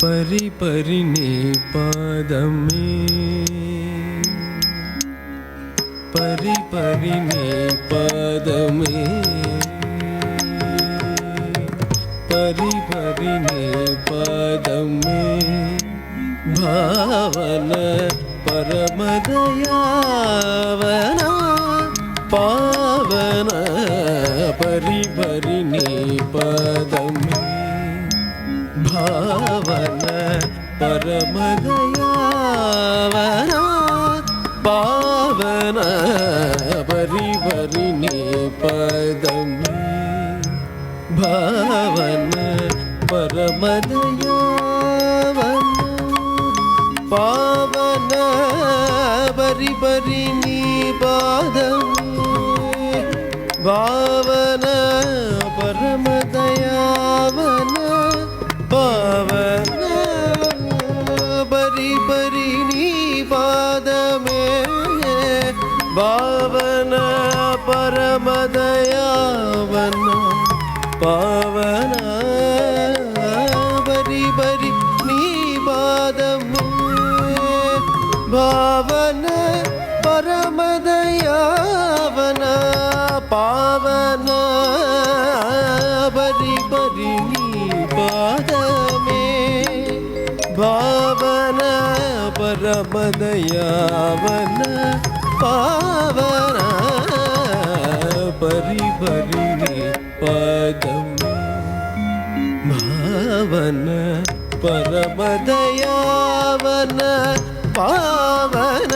పరి పరి నీ పాదమే పరి పరి నీ పాదమే పరి పరి నీ పాదమే భావన పరమదయావన పావన పరి పరి నీ పాదమే భావన పరమదయావన పావన పరి పరి నీ పాదమే భావన పరమదయావన పావన పరి పరి నీ పాదమే భావన పరమదయావన పావన పరి పరి నీ పాదమే భావన పరమదయావన పావన పరి పరి నీ పాదమే భావన పరమదయావన పావన పరి పరి నీ పాదమే భావన పరమదయావన పావన పరి పరి నీ పాదమే భావన పరమదయావన పావన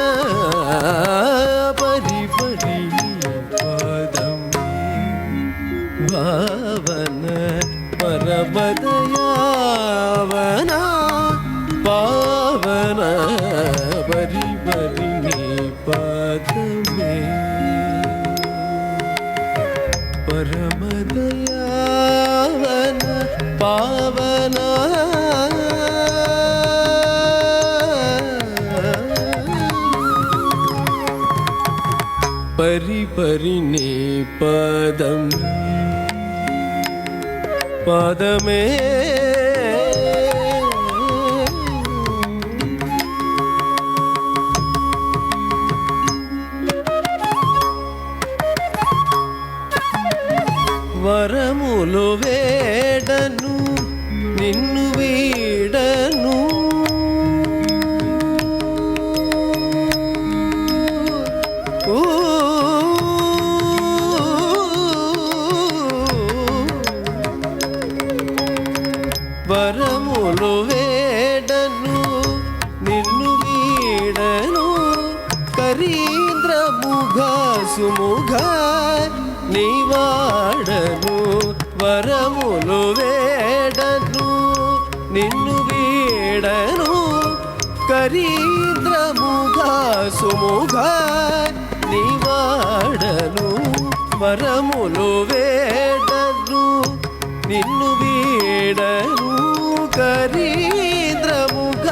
పరి పరి నీ పాదమే భావన పరమదయావన పావన పరి పరి నీ పాదమే పరమదయావన పావన పరి పరి నీ పాదం పాదమే వరములు వేడను నిన్ను వీడను వరములు వేడను నిన్ను వీడను కరీంద్రముఖ సుముఖ నీవాడను వరములు వేడను నిన్ను వీడను కరీంద్రముఖ సుముఖ నీవాడను వరములు వేడను నిన్ను వీడను కరీంద్రముఖ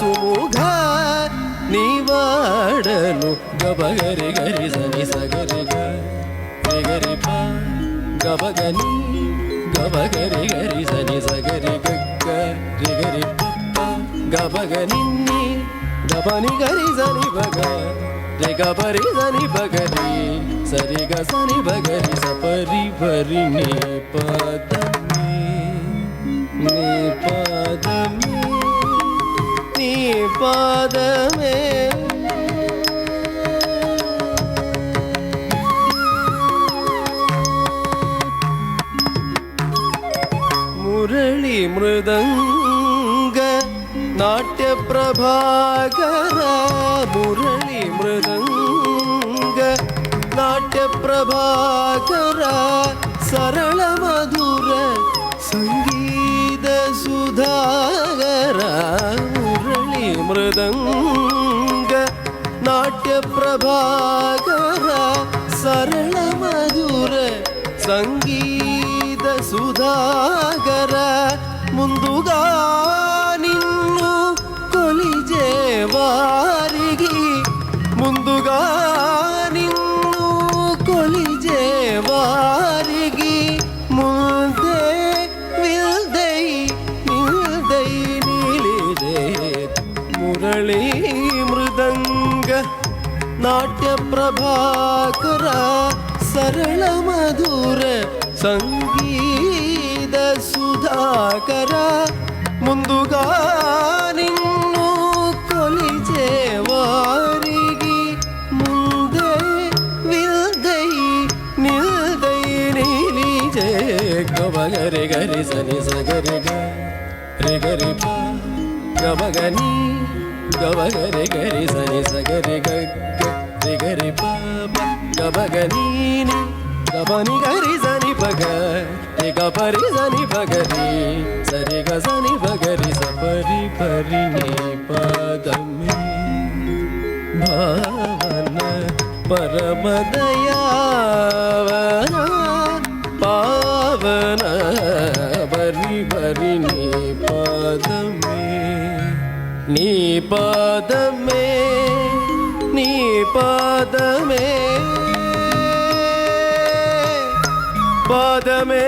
సుముఖ నీవాడను గబగరి గరి సని సగరి గరి పా గబగని గబగరి గరి సని సగరి గరి గరి పప్ప గబగని గబని గరి సని బగ రే గబరి సని బగరి సరి గ సని బగరి సపరి పరి నీ పాదమే నీ పాదమే నీ పాదమే మురళి మృదంగ నాట్య ప్రభాకర మురళి మృదంగ నాట్య ప్రభాకర సరళ మధుర సంగీత సుధాకర మురళి మృదంగ నాట్య ప్రభాకర సరళ మధుర సంగీత సుధాకర ముందుగా నిన్ను కొలిచే వారికి ముందుగా నిన్ను కొలిచే వారికి ముందే విల్దై నిల్దై నీ ನಾಟ್ಯ ಪ್ರಭಾಕರ ಸರಳ ಮಧುರ ಸಂಗೀತ ಸುಧಾಕರ ಮುಂದುಗಾ ನಿನ್ನು ಕೊಲಿಜೇವಾರಿಗೆ ಮುಂದೆ ವಿಲ್ದೈ ನಿಲ್ದೈ ನೀಲಿಜೆ ಗಬಗರೆ ಗರಿ ಸನಿ ಸಗರಿ ಗರಿ ಗರಿ ಪ ಗಬಗನಿ ಗಬಗರೆ ಗರಿ ಸನಿ ಸಗರಿ ಗರಿ ಗರಿ ಪ ಗಬಗನೀನಿ ಗಬನಿ ಗರಿ ಸನಿ ಪಗ ಗಪರಿ ಸನಿ ಪಗರಿ ಸರಿ ಗ ಸನಿ ಪಗರಿ ಸಪರಿ ಪರಿ ನೀ ಪದಮೆ ಭಾವನ ಪರಮದಯಾವನ ಪಾವನ ಬರಿ ಬರಿ ನೀ ಪದಮೆ ನೀ ಪದಮೆ ನೀ ಪದಮೆ ಪದಮೇ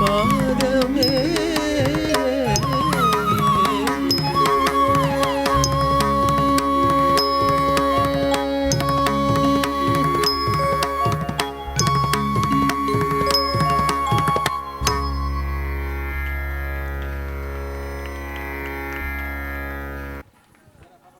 ಪಾದ